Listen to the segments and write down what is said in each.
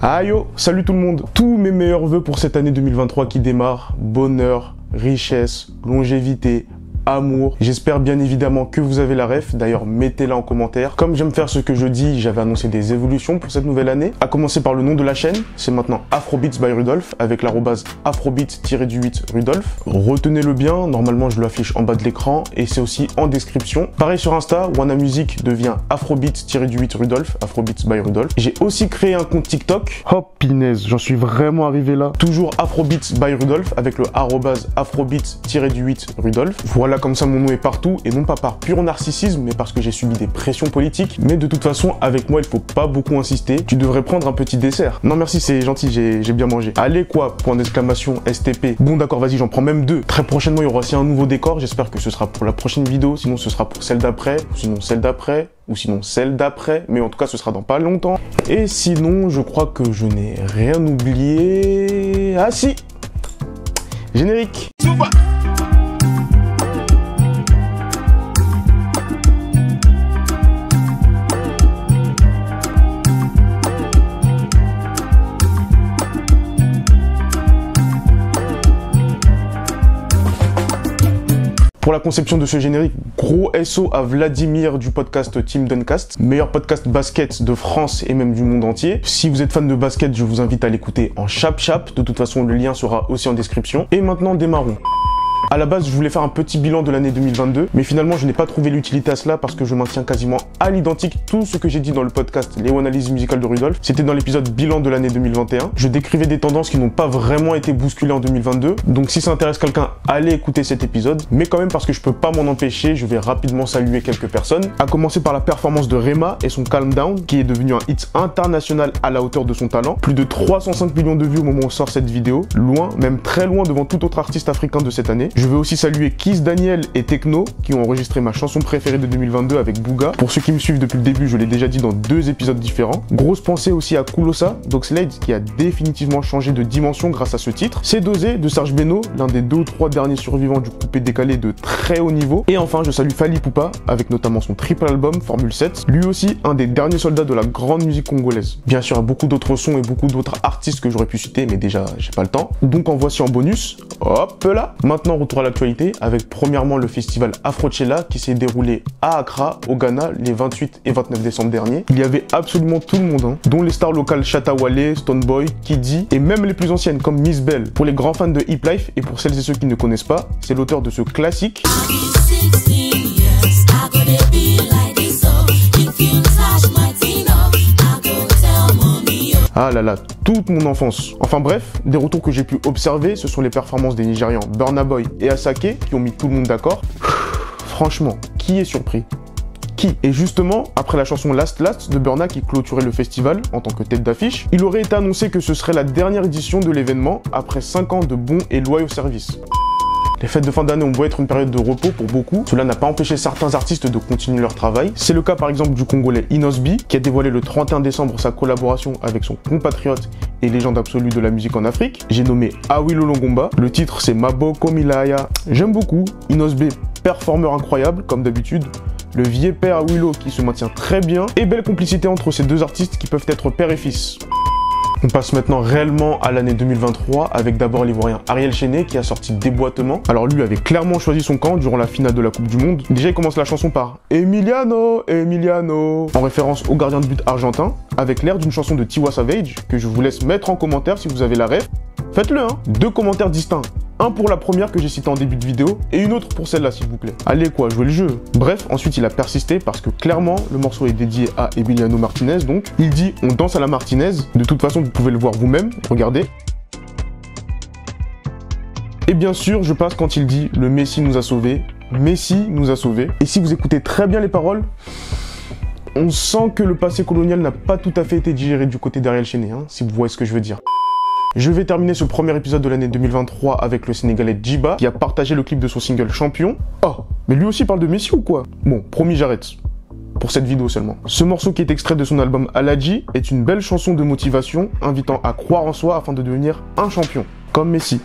Aïe yo, salut tout le monde. Tous mes meilleurs vœux pour cette année 2023 qui démarre. Bonheur, richesse, longévité, amour. J'espère bien évidemment que vous avez la ref. D'ailleurs, mettez-la en commentaire. Comme j'aime faire ce que je dis, j'avais annoncé des évolutions pour cette nouvelle année. À commencer par le nom de la chaîne. C'est maintenant Afrobeats by Rudolf avec l'arrobase Afrobeats-du-8 Rudolf. Retenez-le bien. Normalement, je l'affiche en bas de l'écran et c'est aussi en description. Pareil sur Insta, Wana Music devient Afrobeats-du-8 Rudolf. Afrobeats by Rudolf. J'ai aussi créé un compte TikTok. Oh, pinaise, j'en suis vraiment arrivé là. Toujours Afrobeats by Rudolf avec le arrobase Afrobeats-du-8 Rudolf. Voilà, comme ça mon nom est partout et non pas par pur narcissisme mais parce que j'ai subi des pressions politiques. Mais de toute façon avec moi il faut pas beaucoup insister, tu devrais prendre un petit dessert. Non merci, c'est gentil, j'ai bien mangé. Allez quoi, point d'exclamation, STP. Bon d'accord, vas-y, j'en prends même deux. Très prochainement il y aura aussi un nouveau décor, j'espère que ce sera pour la prochaine vidéo, sinon ce sera pour celle d'après, ou sinon celle d'après, ou sinon celle d'après, mais en tout cas ce sera dans pas longtemps. Et sinon je crois que je n'ai rien oublié. Ah si, générique. Pour la conception de ce générique, gros SO à Vladimir du podcast Team Duncast, meilleur podcast basket de France et même du monde entier. Si vous êtes fan de basket, je vous invite à l'écouter en chap-chap. De toute façon, le lien sera aussi en description. Et maintenant, démarrons. À la base, je voulais faire un petit bilan de l'année 2022, mais finalement, je n'ai pas trouvé l'utilité à cela parce que je maintiens quasiment à l'identique tout ce que j'ai dit dans le podcast Les analyses musicales de Rudolf. C'était dans l'épisode bilan de l'année 2021. Je décrivais des tendances qui n'ont pas vraiment été bousculées en 2022. Donc si ça intéresse quelqu'un, allez écouter cet épisode. Mais quand même, parce que je peux pas m'en empêcher, je vais rapidement saluer quelques personnes. À commencer par la performance de Rema et son Calm Down, qui est devenu un hit international à la hauteur de son talent. Plus de 305 millions de vues au moment où sort cette vidéo. Loin, même très loin devant tout autre artiste africain de cette année. Je veux aussi saluer Kiss Daniel et Techno qui ont enregistré ma chanson préférée de 2022 avec Booga. Pour ceux qui me suivent depuis le début, je l'ai déjà dit dans 2 épisodes différents. Grosse pensée aussi à Kulosa, d'Oxlade, qui a définitivement changé de dimension grâce à ce titre. C'est Dosé de Serge Beno, l'un des 2 ou 3 derniers survivants du coupé décalé de très haut niveau. Et enfin, je salue Fally Ipupa avec notamment son triple album Formule 7. Lui aussi, un des derniers soldats de la grande musique congolaise. Bien sûr, il y a beaucoup d'autres sons et beaucoup d'autres artistes que j'aurais pu citer, mais déjà, j'ai pas le temps. Donc en voici en bonus. Hop là. Maintenant, retour à l'actualité avec premièrement le festival Afrochella qui s'est déroulé à Accra, au Ghana, les 28 et 29 décembre dernier. Il y avait absolument tout le monde, dont les stars locales Shatta Wale, Stonebwoy, Kiddy et même les plus anciennes comme Miss Bell. Pour les grands fans de Hip Life et pour celles et ceux qui ne connaissent pas, c'est l'auteur de ce classique. Ah là là, toute mon enfance. Enfin bref, des retours que j'ai pu observer, ce sont les performances des Nigérians Burna Boy et Asake qui ont mis tout le monde d'accord. Franchement, qui est surpris? Qui? Et justement, après la chanson Last Last de Burna qui clôturait le festival en tant que tête d'affiche, il aurait été annoncé que ce serait la dernière édition de l'événement après 5 ans de bons et loyaux services. Les fêtes de fin d'année ont beau être une période de repos pour beaucoup, cela n'a pas empêché certains artistes de continuer leur travail. C'est le cas par exemple du Congolais Inosbi, qui a dévoilé le 31 décembre sa collaboration avec son compatriote et légende absolue de la musique en Afrique. J'ai nommé Awilo Longomba, le titre c'est Maboko Milaya. J'aime beaucoup, Inosbi, performeur incroyable comme d'habitude, le vieux père Awilo qui se maintient très bien, et belle complicité entre ces deux artistes qui peuvent être père et fils. On passe maintenant réellement à l'année 2023 avec d'abord l'ivoirien Ariel Chené qui a sorti Déboîtement. Alors lui avait clairement choisi son camp durant la finale de la Coupe du Monde. Déjà il commence la chanson par Emiliano, Emiliano, en référence au gardien de but argentin, avec l'air d'une chanson de Tiwa Savage que je vous laisse mettre en commentaire si vous avez la ref. Faites-le 2 commentaires distincts. Un pour la première que j'ai citée en début de vidéo et une autre pour celle-là s'il vous plaît. Allez quoi, jouez le jeu. Bref, ensuite il a persisté parce que clairement le morceau est dédié à Emiliano Martinez donc. Il dit on danse à la Martinez. De toute façon vous pouvez le voir vous-même, regardez. Et bien sûr je passe quand il dit le Messi nous a sauvés. Messi nous a sauvés. Et si vous écoutez très bien les paroles, on sent que le passé colonial n'a pas tout à fait été digéré du côté d'Ariel Chené, si vous voyez ce que je veux dire. Je vais terminer ce premier épisode de l'année 2023 avec le Sénégalais Djiba qui a partagé le clip de son single Champion. Oh, mais lui aussi parle de Messi ou quoi? Bon, promis j'arrête. Pour cette vidéo seulement. Ce morceau qui est extrait de son album Aladji est une belle chanson de motivation invitant à croire en soi afin de devenir un champion, comme Messi.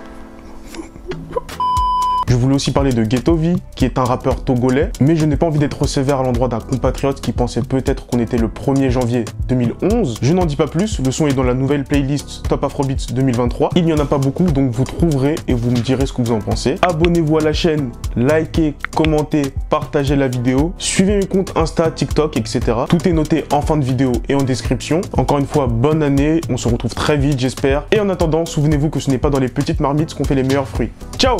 Je voulais aussi parler de Ghetto-V, qui est un rappeur togolais, mais je n'ai pas envie d'être sévère à l'endroit d'un compatriote qui pensait peut-être qu'on était le 1er janvier 2011. Je n'en dis pas plus, le son est dans la nouvelle playlist Top Afrobeats 2023. Il n'y en a pas beaucoup, donc vous trouverez et vous me direz ce que vous en pensez. Abonnez-vous à la chaîne, likez, commentez, partagez la vidéo, suivez mes comptes Insta, TikTok, etc. Tout est noté en fin de vidéo et en description. Encore une fois, bonne année, on se retrouve très vite j'espère. Et en attendant, souvenez-vous que ce n'est pas dans les petites marmites qu'on fait les meilleurs fruits. Ciao!